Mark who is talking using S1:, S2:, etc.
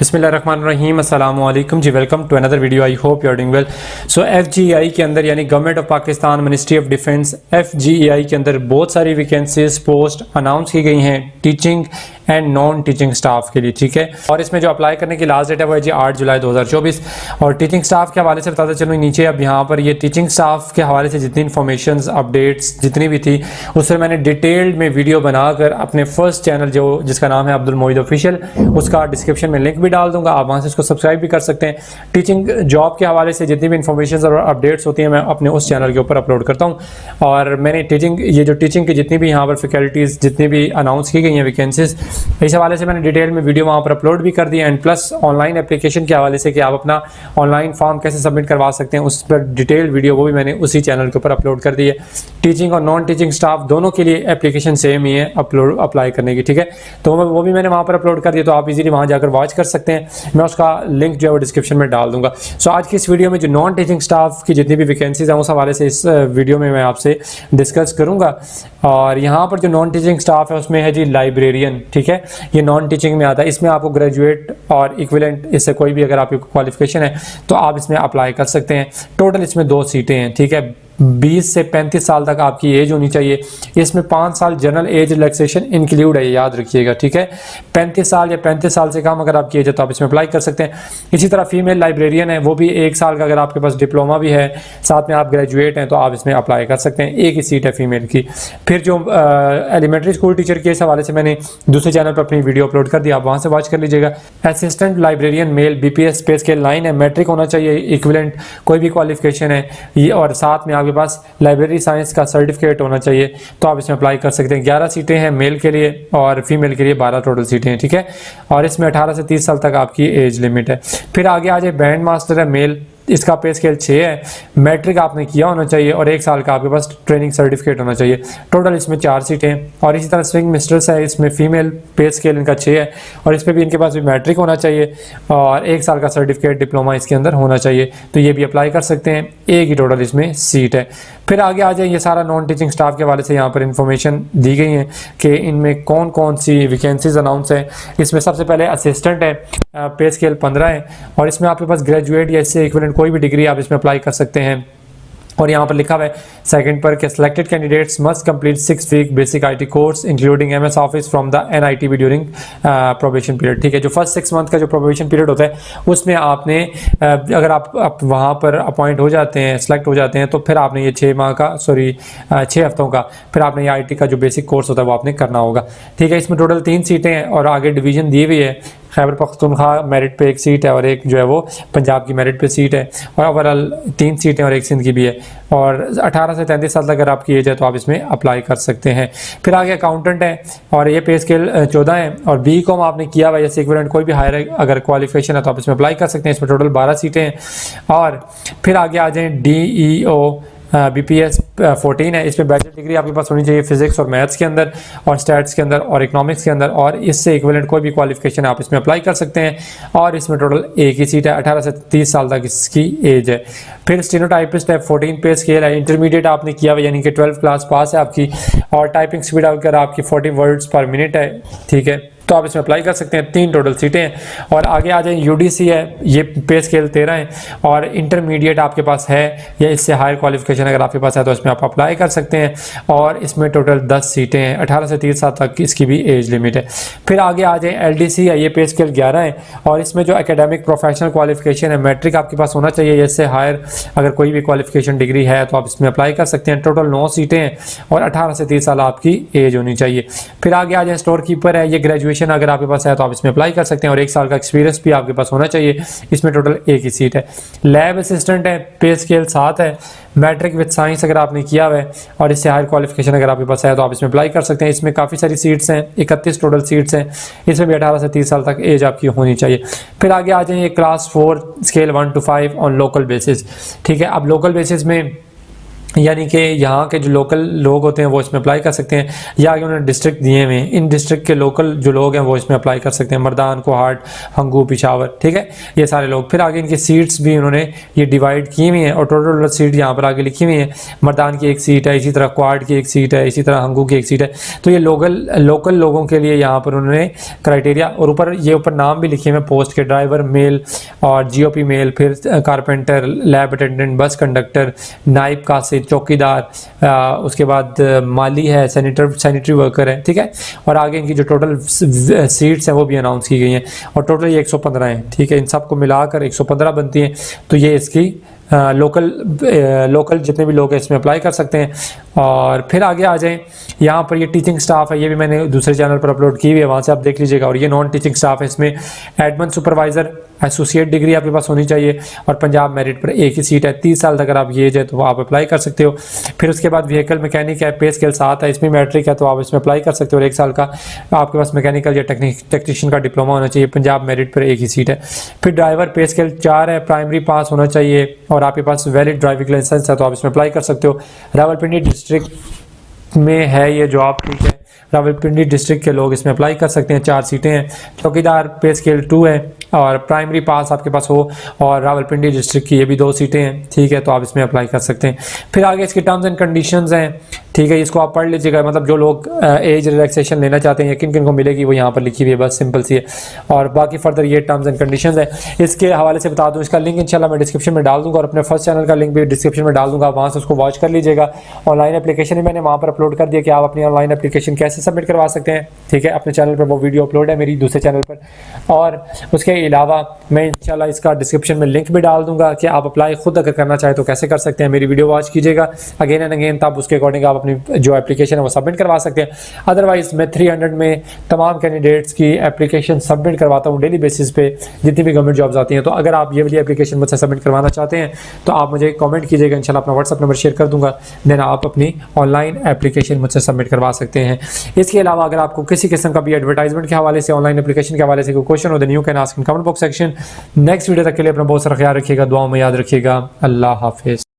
S1: बिस्मिल्लाहिर्रहमानिर्रहीम अस्सलामु अलैकुम जी। Welcome to another video. I hope you are doing well. So FGEI के अंदर यानी government of Pakistan ministry of defence FGEI के अंदर बहुत सारी वैकेंसीज पोस्ट अनाउंस की गई हैं teaching and non teaching staff के लिए, ठीक है। और इसमें जो अप्लाई करने की लास्ट डेट है वो है जी 8 जुलाई 2024। और टीचिंग स्टाफ के हवाले से बताते चलूँ नीचे अब यहाँ पर ये टीचिंग स्टाफ के हवाले से जितनी इन्फॉर्मेशन अपडेट्स जितनी भी थी उससे मैंने डिटेल्ड में वीडियो बनाकर अपने फर्स्ट चैनल जो जिसका नाम है अब्दुल मोहिद ऑफिशियल, उसका डिस्क्रिप्शन में लिंक भी डाल दूंगा, आप वहाँ से उसको सब्सक्राइब भी कर सकते हैं। टीचिंग जॉब के हवाले से जितनी भी इन्फॉर्मेशन और अपडेट्स होती हैं मैं अपने उस चैनल के ऊपर अपलोड करता हूँ। और मैंने टीचिंग की जितनी भी यहाँ पर फैकल्टीज़ जितनी भी अनाउंस की गई हैं वैकेंसीज, इस हवाले से मैंने डिटेल में वीडियो वहाँ पर अपलोड भी कर दी। एंड प्लस ऑनलाइन एप्लीकेशन के हवाले से कि आप अपना ऑनलाइन फॉर्म कैसे सबमिट करवा सकते हैं उस पर डिटेल वीडियो वो भी मैंने उसी चैनल के ऊपर अपलोड कर दी है। टीचिंग और नॉन टीचिंग स्टाफ दोनों के लिए एप्लीकेशन सेम ही है अप्लाई करने की, ठीक है। तो वो भी मैंने वहाँ पर अपलोड कर दिया, तो आप इजीली वहाँ जाकर वॉच कर सकते हैं। मैं उसका लिंक जो है वो डिस्क्रिप्शन में डाल दूंगा। सो आज की इस वीडियो में जो नॉन टीचिंग स्टाफ की जितनी भी वैकेंसीज हैं उस हवाले से इस वीडियो में मैं आपसे डिस्कस करूँगा। और यहाँ पर जो नॉन टीचिंग स्टाफ है उसमें है जी लाइब्रेरियन, ठीक है। ये नॉन टीचिंग में आता है। इसमें आपको ग्रेजुएट और इक्विवेलेंट इससे कोई भी अगर आपकी क्वालिफिकेशन है तो आप इसमें अप्लाई कर सकते हैं। टोटल इसमें 2 सीटें हैं, ठीक है। 20 से 35 साल तक आपकी एज होनी चाहिए। इसमें 5 साल जनरल एज रिलैक्सेशन इंक्लूड है, याद रखिएगा, ठीक है। 35 साल या 35 साल से कम अगर आपकी एज है तो आप इसमें अप्लाई कर सकते हैं। इसी तरह फीमेल लाइब्रेरियन है, वो भी 1 साल का अगर आपके पास डिप्लोमा भी है साथ में आप ग्रेजुएट हैं तो आप इसमें अप्लाई कर सकते हैं। एक ही सीट है फीमेल की। फिर जो एलिमेंट्री स्कूल टीचर के इस हवाले से मैंने दूसरे चैनल पर अपनी वीडियो अपलोड कर दी, आप वहाँ से वॉच कर लीजिएगा। Assistant librarian male BPS pay scale 9 है, मैट्रिक होना चाहिए, इक्विवेलेंट कोई भी क्वालिफिकेशन है ये, और साथ में आपके पास लाइब्रेरी साइंस का सर्टिफिकेट होना चाहिए तो आप इसमें अप्लाई कर सकते हैं। 11 सीटें हैं मेल के लिए और फीमेल के लिए 12 टोटल सीटें हैं, ठीक है। और इसमें 18 से 30 साल तक आपकी एज लिमिट है। फिर आगे आ जाए बैंड मास्टर है मेल, इसका पे स्केल 6 है, मैट्रिक आपने किया होना चाहिए और 1 साल का आपके पास ट्रेनिंग सर्टिफिकेट होना चाहिए। टोटल इसमें 4 सीटें। और इसी तरह स्विंग मिस्ट्रेस है, इसमें फीमेल, पे स्केल इनका 6 है और इस पर भी इनके पास भी मैट्रिक होना चाहिए और 1 साल का सर्टिफिकेट डिप्लोमा इसके अंदर होना चाहिए, तो ये भी अप्लाई कर सकते हैं। एक ही टोटल इसमें सीट है। फिर आगे आ जाए, ये सारा नॉन टीचिंग स्टाफ के हवाले से यहाँ पर इन्फॉर्मेशन दी गई है कि इनमें कौन कौन सी वैकेंसीज अनाउंस है। इसमें सबसे पहले असिस्टेंट है, पे स्केल 15 है और इसमें आपके पास ग्रेजुएट या इससे इक्विवेलेंट कोई भी डिग्री आप इसमें अप्लाई कर सकते हैं। और यहाँ पर लिखा हुआ है सेकंड पर कि selected candidates must complete 6 week basic IT course including MS office from the NITB during probation period, ठीक है। जो फर्स्ट 6 मंथ का जो प्रोबेशन पीरियड होता है उसमें आपने अगर आप वहाँ पर अपॉइंट हो जाते हैं, सेलेक्ट हो जाते हैं, तो फिर आपने ये 6 हफ्तों का फिर आपने ये IT का जो बेसिक कोर्स होता है वो आपने करना होगा, ठीक है। इसमें टोटल 3 सीटें हैं और आगे डिवीजन दी हुई है। खैबर पख्तूनख्वा मेरिट पे 1 सीट है और एक जो है वो पंजाब की मेरिट पे सीट है और ओवरऑल 3 सीटें और 1 सिंध की भी है। और 18 से 33 साल तक अगर आपकी एज है तो आप इसमें अप्लाई कर सकते हैं। फिर आगे अकाउंटेंट है और ये पे स्केल 14 है और BCom आपने किया हुआ या इक्विवेलेंट कोई भी हायर अगर क्वालिफिकेशन है तो आप इसमें अप्लाई कर सकते हैं। इसमें टोटल 12 सीटें हैं। और फिर आगे आ जाएँ DEO BPS 14 है, इसमें बैचलर डिग्री आपके पास होनी चाहिए फिजिक्स और मैथ्स के अंदर और स्टैट्स के अंदर और इकोनॉमिक्स के अंदर, और इससे इक्विवेलेंट कोई भी क्वालिफिकेशन आप इसमें अप्लाई कर सकते हैं। और इसमें टोटल एक ही सीट है, 18 से 30 साल तक इसकी एज है। फिर स्टेनोटाइपिस्ट है, 14 पे स्केल है, इंटरमीडिएट आपने किया हुआ यानी कि 12th क्लास पास है आपकी और टाइपिंग स्पीड अगर आपकी 40 वर्ड्स पर मिनट है, ठीक है, तो आप इसमें अप्लाई कर सकते हैं। 3 टोटल सीटें हैं। और आगे आ जाए UDC है, ये पे स्केल 13 है और इंटरमीडिएट आपके पास है या इससे हायर क्वालिफिकेशन अगर आपके पास है तो इसमें आप अप्लाई कर सकते हैं। और इसमें टोटल 10 सीटें हैं, 18 से 30 साल तक इसकी भी एज लिमिट है। फिर आगे आ जाए LDC है, ये पे स्केल 11 है और इसमें जो एकेडमिक प्रोफेशनल क्वालिफिकेशन है मैट्रिक आपके पास होना चाहिए, इससे हायर अगर कोई भी क्वालिफिकेशन डिग्री है तो आप इसमें अप्लाई कर सकते हैं। टोटल 9 सीटें हैं और 18 से 30 साल आपकी एज होनी चाहिए। फिर आगे आ जाए स्टोर कीपर है, ये ग्रेजुएशन अगर आपके पास है तो आप इसमें अप्लाई कर सकते हैं और 1 साल का एक्सपीरियंस भी आपके पास होना चाहिए। इसमें टोटल एक ही सीट है। लैब असिस्टेंट है, पे स्केल 7 है, मैट्रिक विद साइंस अगर आपने किया हुआ है और इससे हायर क्वालिफिकेशन अगर आपके पास है तो आप इसमें अप्लाई कर सकते हैं। इसमें काफ़ी सारी सीट्स हैं, 31 टोटल सीट्स हैं। इसमें भी 18 से 30 साल तक एज आपकी होनी चाहिए। फिर आगे आ जाइए class 4 scale 1 to 5 on local basis, ठीक है। अब लोकल बेसिस में यानी कि यहाँ के जो लोकल लोग होते हैं वो इसमें अप्लाई कर सकते हैं, या कि उन्होंने डिस्ट्रिक्ट दिए हुए हैं, इन डिस्ट्रिक्ट के लोकल जो लोग हैं वो इसमें अप्लाई कर सकते हैं, मर्दान, कोहाट, हंगू, पिशावर, ठीक है, ये सारे लोग। फिर आगे इनकी सीट्स भी उन्होंने ये डिवाइड की हुई हैं और टोटल सीट यहाँ पर आगे लिखी हुई हैं। मर्दान की एक सीट है, इसी तरह कोहाट की एक सीट है, इसी तरह हंगू की एक सीट है। तो ये लोकल लोगों के लिए यहाँ पर उन्होंने क्राइटेरिया, और ऊपर नाम भी लिखे हुए पोस्ट के, ड्राइवर मेल और GOP मेल, फिर carpenter, lab attendant, bus conductor, नाइब कासिद, चौकीदार, उसके बाद माली है, सैनिटरी वर्कर है, ठीक है। और आगे इनकी जो टोटल सीट्स हैं वो भी अनाउंस की गई हैं और टोटल ये 115 हैं, ठीक है। इन सबको मिलाकर 115 बनती हैं। तो ये इसकी लोकल जितने भी लोग हैं इसमें अप्लाई कर सकते हैं। और फिर आगे आ जाएं, यहाँ पर ये टीचिंग स्टाफ है, ये भी मैंने दूसरे चैनल पर अपलोड की हुई है, वहाँ से आप देख लीजिएगा। और ये नॉन टीचिंग स्टाफ है, इसमें एडमिन सुपरवाइज़र, एसोसिएट डिग्री आपके पास होनी चाहिए और पंजाब मेरिट पर एक ही सीट है। 30 साल तक अगर आप एज है तो आप अप्लाई कर सकते हो। फिर उसके बाद व्हीकल मैकेनिक है, पे स्केल 7 है, इसमें मैट्रिक है तो आप इसमें अप्लाई कर सकते हो। और 1 साल का आपके पास मैकेनिकल या टेक्नीशियन का डिप्लोमा होना चाहिए, पंजाब मेरिट पर एक ही सीट है। फिर ड्राइवर पे स्केल 4 है, प्राइमरी पास होना चाहिए और आपके पास वैलिड ड्राइविंग लाइसेंस है तो आप इसमें अप्लाई कर सकते हो। रावलपिंडी डिस्ट्रिक्ट में है ये जॉब, ठीक है। रावलपिंडी डिस्ट्रिक्ट के लोग इसमें अप्लाई कर सकते हैं, 4 सीटें हैं। चौकीदार पे स्केल 2 है और प्राइमरी पास आपके पास हो, और रावलपिंडी डिस्ट्रिक्ट की ये भी 2 सीटें हैं, ठीक है, तो आप इसमें अप्लाई कर सकते हैं। फिर आगे इसकी टर्म्स एंड कंडीशंस हैं, ठीक है, इसको आप पढ़ लीजिएगा। मतलब जो लोग एज रिलैक्सेशन लेना चाहते हैं, किन किन को मिलेगी वो यहाँ पर लिखी हुई है, बस सिंपल सी है। और बाकी फर्दर ये टर्म्स एंड कंडीशंस है। इसके हवाले से बता दूँ, इसका लिंक इंशाल्लाह मैं डिस्क्रिप्शन में डाल दूँगा और अपने फर्स्ट चैनल का लिंक भी डिस्क्रिप्शन में डाल दूँगा, वहाँ से उसको वॉच कर लीजिएगा। ऑनलाइन एप्लीकेशन भी मैंने वहाँ पर अपलोड कर दिया कि आप अपनी ऑनलाइन एप्लीकेशन कैसे सबमिट करवा सकते हैं, ठीक है। अपने चैनल पर वो वीडियो अपलोड है मेरी दूसरे चैनल पर। और उसके अलावा मैं इंशाल्लाह इसका डिस्क्रिप्शन में लिंक भी डाल दूंगा कि आप अप्लाई खुद अगर करना चाहें तो कैसे कर सकते हैं। मेरी वीडियो वॉच कीजिएगा अगेन एंड अगेन, तब उसके अकॉर्डिंग आप अपनी जो एप्लीकेशन है वो सबमिट करवा सकते हैं। अदरवाइज मैं 300 में तमाम कैंडिडेट्स की एप्लीकेशन सबमिट करवाता हूँ डेली बेसिस पे, जितनी भी गवर्नमेंट जॉब्स आती हैं। तो अगर आप ये वाली एप्लीकेशन मुझसे सबमिट करवाना चाहते हैं तो आप मुझे कमेंट कीजिएगा, इंशाल्लाह अपना व्हाट्सअप नंबर शेयर कर दूंगा, देन आप अपनी ऑनलाइन एप्लीकेशन मुझसे सबमिट करवा सकते हैं। इसके अलावा अगर आपको किसी किस्म का भी एडवर्टाइजमेंट के हवाले से, ऑनलाइन एप्लीकेशन के हवाले से कोई क्वेश्चन हो, then you can ask in comment box section. Next video तक के लिए अपना बहुत सारा ख्याल रखिएगा, दुआओं में याद रखिएगा। अल्लाह हाफिज़।